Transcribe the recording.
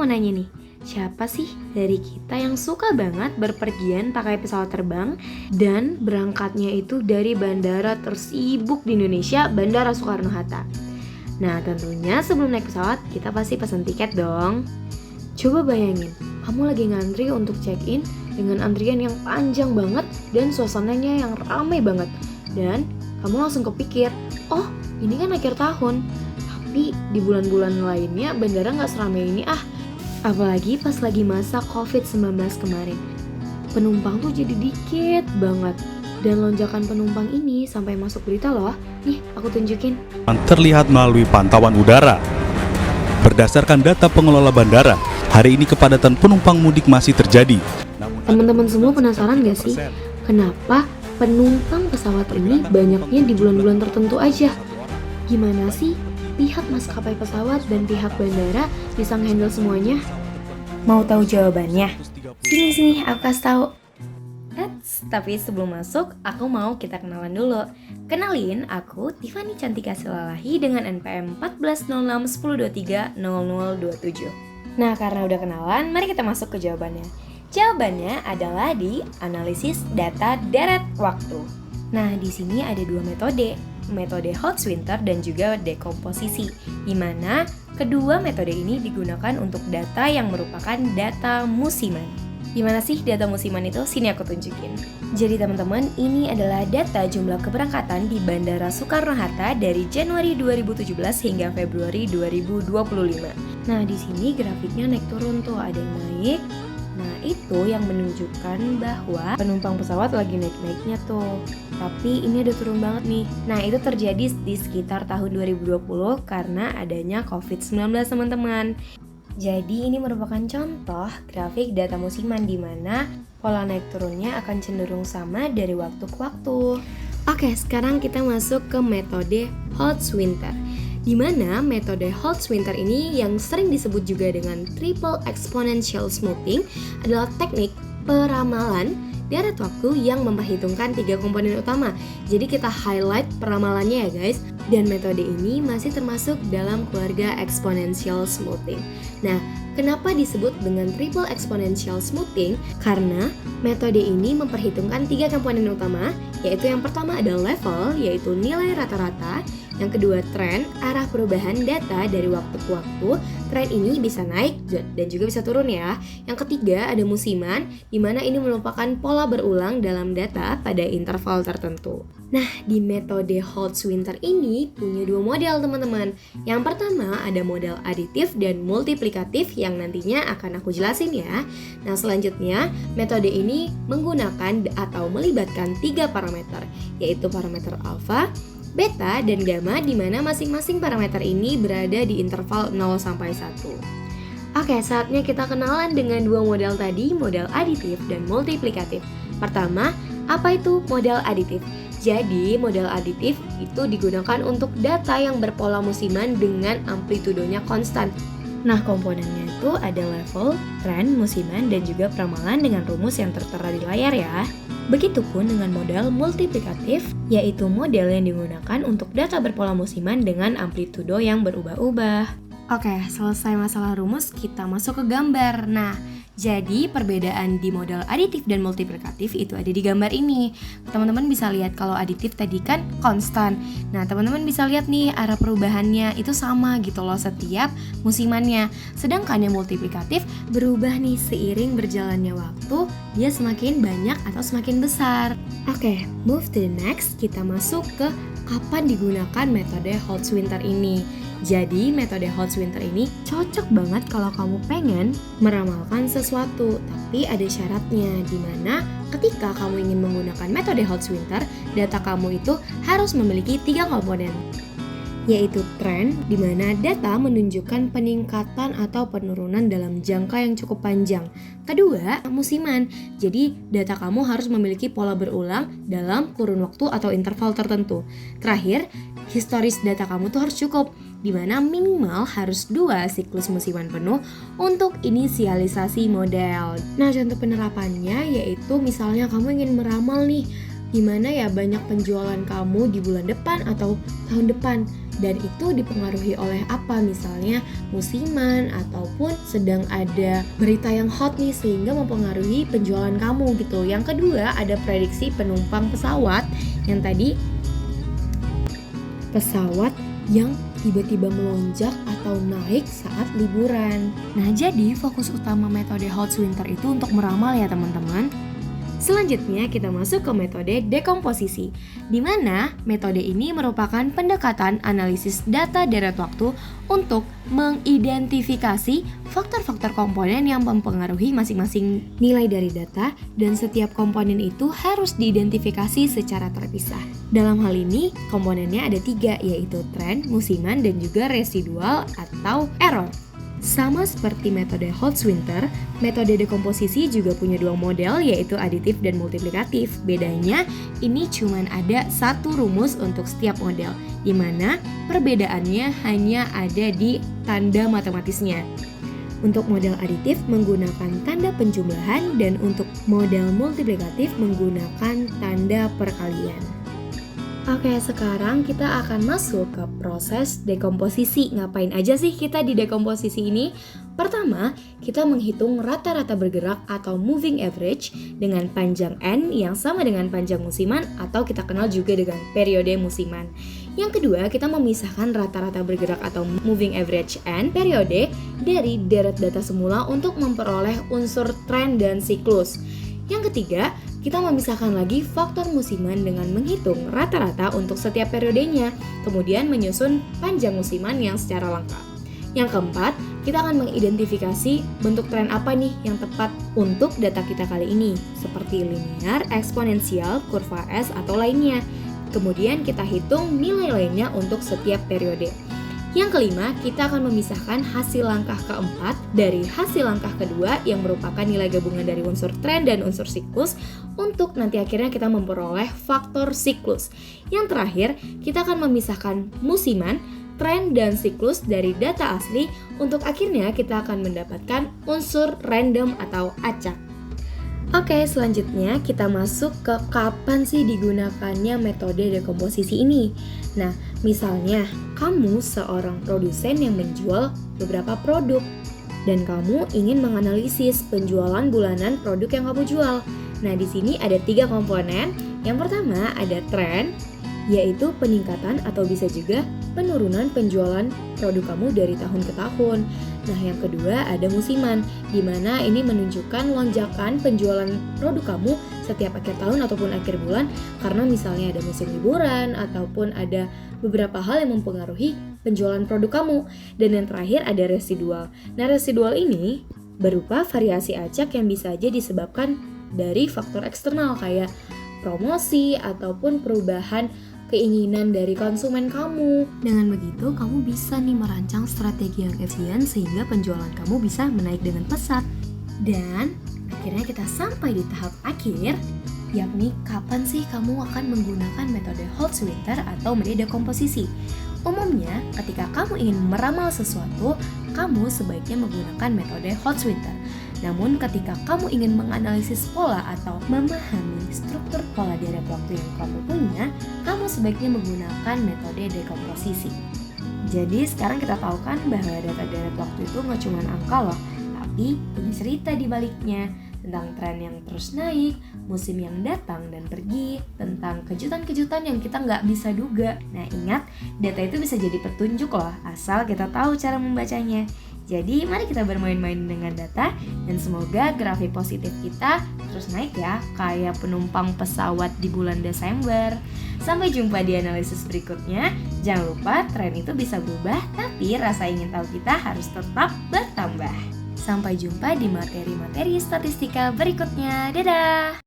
mau nanya nih, siapa sih dari kita yang suka banget berpergian pakai pesawat terbang dan berangkatnya itu dari bandara tersibuk di Indonesia, Bandara Soekarno-Hatta? Nah, tentunya sebelum naik pesawat kita pasti pesan tiket dong. Coba bayangin, kamu lagi ngantri untuk check-in dengan antrian yang panjang banget dan suasananya yang ramai banget. Dan kamu langsung kepikir, oh ini kan akhir tahun, tapi di bulan-bulan lainnya bandara gak seramai ini ah. Apalagi pas lagi masa COVID-19 kemarin, penumpang tuh jadi dikit banget. Dan lonjakan penumpang ini sampai masuk berita loh. Nih, aku tunjukin. Terlihat melalui pantauan udara. Berdasarkan data pengelola bandara, hari ini kepadatan penumpang mudik masih terjadi. Teman-teman semua penasaran gak sih? Kenapa penumpang pesawat ini banyaknya di bulan-bulan tertentu aja? Gimana sih pihak maskapai pesawat dan pihak bandara bisa handle semuanya? Mau tahu jawabannya? Sini, aku kasih tahu. Tapi sebelum masuk, aku mau kita kenalan dulu. Kenalin, aku Tiffany Cantika Silalahi dengan NPM 140610230027. Nah, karena udah kenalan, mari kita masuk ke jawabannya. Jawabannya adalah di analisis data deret waktu. Nah, di sini ada dua metode Holtzwinter dan juga dekomposisi, di mana kedua metode ini digunakan untuk data yang merupakan data musiman. Gimana sih data musiman itu? Sini aku tunjukin. Jadi teman-teman, ini adalah data jumlah keberangkatan di Bandara Soekarno-Hatta dari Januari 2017 hingga Februari 2025. Nah, di sini grafiknya naik turun tuh, ada yang naik. Nah, itu yang menunjukkan bahwa penumpang pesawat lagi naik-naiknya tuh. Tapi ini ada turun banget nih. Nah, itu terjadi di sekitar tahun 2020 karena adanya COVID-19 teman-teman. Jadi ini merupakan contoh grafik data musiman di mana pola naik turunnya akan cenderung sama dari waktu ke waktu. Oke, sekarang kita masuk ke metode Holtzwinter, di mana metode Holtzwinter ini yang sering disebut juga dengan triple exponential smoothing adalah teknik peramalan deret waktu yang memperhitungkan 3 komponen utama. Jadi kita highlight peramalannya ya guys. Dan metode ini masih termasuk dalam keluarga exponential smoothing. Nah, kenapa disebut dengan triple exponential smoothing? Karena metode ini memperhitungkan 3 komponen utama, yaitu yang pertama adalah level, yaitu nilai rata-rata. Yang kedua, tren, arah perubahan data dari waktu ke waktu. Tren ini bisa naik dan juga bisa turun ya. Yang ketiga, ada musiman, di mana ini merupakan pola berulang dalam data pada interval tertentu. Nah, di metode Holtzwinter ini punya 2 model teman-teman. Yang pertama ada model aditif dan multiplikatif yang nantinya akan aku jelasin ya. Nah, selanjutnya metode ini menggunakan atau melibatkan 3 parameter, yaitu parameter alfa, beta, dan gamma, di mana masing-masing parameter ini berada di interval 0 sampai 1. Oke, saatnya kita kenalan dengan 2 model tadi, model aditif dan multiplikatif. Pertama, apa itu model aditif? Jadi, model aditif itu digunakan untuk data yang berpola musiman dengan amplitudonya konstan. Nah, komponennya itu ada level, tren, musiman, dan juga peramalan dengan rumus yang tertera di layar ya. Begitupun dengan model multiplikatif, yaitu model yang digunakan untuk data berpola musiman dengan amplitudo yang berubah-ubah. Oke, selesai masalah rumus, kita masuk ke gambar. Nah, jadi perbedaan di model aditif dan multiplikatif itu ada di gambar ini. Teman-teman bisa lihat kalau aditif tadi kan konstan. Nah, teman-teman bisa lihat nih arah perubahannya itu sama gitu loh setiap musimannya. Sedangkan yang multiplikatif berubah nih seiring berjalannya waktu, dia semakin banyak atau semakin besar. Oke, move to the next. Kita masuk ke kapan digunakan metode Holtzwinter ini. Jadi metode Holtzwinter ini cocok banget kalau kamu pengen meramalkan sesuatu, tapi ada syaratnya, di mana ketika kamu ingin menggunakan metode Holtzwinter, data kamu itu harus memiliki 3 komponen, yaitu tren, di mana data menunjukkan peningkatan atau penurunan dalam jangka yang cukup panjang. Kedua, musiman, jadi data kamu harus memiliki pola berulang dalam kurun waktu atau interval tertentu. Terakhir, historis data kamu tuh harus cukup, di mana minimal harus 2 siklus musiman penuh untuk inisialisasi model. Nah, contoh penerapannya yaitu misalnya kamu ingin meramal nih gimana ya banyak penjualan kamu di bulan depan atau tahun depan. Dan itu dipengaruhi oleh apa, misalnya musiman ataupun sedang ada berita yang hot nih sehingga mempengaruhi penjualan kamu gitu. Yang kedua ada prediksi penumpang pesawat, yang tadi pesawat yang tiba-tiba melonjak atau naik saat liburan. Nah, jadi fokus utama metode Hot Winter itu untuk meramal ya teman-teman. Selanjutnya kita masuk ke metode dekomposisi, di mana metode ini merupakan pendekatan analisis data deret waktu untuk mengidentifikasi faktor-faktor komponen yang mempengaruhi masing-masing nilai dari data, dan setiap komponen itu harus diidentifikasi secara terpisah. Dalam hal ini, komponennya ada 3, yaitu tren, musiman, dan juga residual atau error. Sama seperti metode Holtzwinter, metode dekomposisi juga punya 2 model, yaitu aditif dan multiplikatif. Bedanya, ini cuma ada 1 rumus untuk setiap model, di mana perbedaannya hanya ada di tanda matematisnya. Untuk model aditif menggunakan tanda penjumlahan, dan untuk model multiplikatif menggunakan tanda perkalian. Oke, sekarang kita akan masuk ke proses dekomposisi. Ngapain aja sih kita di dekomposisi ini? Pertama, kita menghitung rata-rata bergerak atau moving average dengan panjang N yang sama dengan panjang musiman atau kita kenal juga dengan periode musiman. Yang kedua, kita memisahkan rata-rata bergerak atau moving average N periode dari deret data semula untuk memperoleh unsur tren dan siklus. Yang ketiga, kita memisahkan lagi faktor musiman dengan menghitung rata-rata untuk setiap periodenya, kemudian menyusun panjang musiman yang secara lengkap. Yang keempat, kita akan mengidentifikasi bentuk tren apa nih yang tepat untuk data kita kali ini, seperti linear, eksponensial, kurva S, atau lainnya. Kemudian kita hitung nilai lainnya untuk setiap periode. Yang kelima, kita akan memisahkan hasil langkah keempat dari hasil langkah kedua yang merupakan nilai gabungan dari unsur tren dan unsur siklus untuk nanti akhirnya kita memperoleh faktor siklus. Yang terakhir, kita akan memisahkan musiman, tren, dan siklus dari data asli untuk akhirnya kita akan mendapatkan unsur random atau acak. Oke, selanjutnya kita masuk ke kapan sih digunakannya metode dekomposisi ini. Nah, misalnya kamu seorang produsen yang menjual beberapa produk dan kamu ingin menganalisis penjualan bulanan produk yang kamu jual. Nah, di sini ada 3 komponen. Yang pertama ada tren, yaitu peningkatan atau bisa juga penurunan penjualan produk kamu dari tahun ke tahun. Nah, yang kedua ada musiman, di mana ini menunjukkan lonjakan penjualan produk kamu setiap akhir tahun ataupun akhir bulan karena misalnya ada musim liburan ataupun ada beberapa hal yang mempengaruhi penjualan produk kamu. Dan yang terakhir ada residual. Nah, residual ini berupa variasi acak yang bisa aja disebabkan dari faktor eksternal kayak promosi ataupun perubahan keinginan dari konsumen kamu. Dengan begitu, kamu bisa nih merancang strategi yang efisien sehingga penjualan kamu bisa menaik dengan pesat. Dan akhirnya kita sampai di tahap akhir, yakni kapan sih kamu akan menggunakan metode Holtzwinter atau metode dekomposisi. Umumnya, ketika kamu ingin meramal sesuatu, kamu sebaiknya menggunakan metode Holtzwinter. Namun ketika kamu ingin menganalisis pola atau memahami struktur pola deret waktu yang kamu punya, kamu sebaiknya menggunakan metode dekomposisi. Jadi sekarang kita tahu kan bahwa data deret waktu itu nggak cuma angka loh, tapi punya cerita di baliknya tentang tren yang terus naik, musim yang datang dan pergi, tentang kejutan-kejutan yang kita nggak bisa duga. Nah, ingat, data itu bisa jadi petunjuk loh, asal kita tahu cara membacanya. Jadi mari kita bermain-main dengan data dan semoga grafik positif kita terus naik ya, kayak penumpang pesawat di bulan Desember. Sampai jumpa di analisis berikutnya. Jangan lupa tren itu bisa berubah, tapi rasa ingin tahu kita harus tetap bertambah. Sampai jumpa di materi-materi statistika berikutnya. Dadah!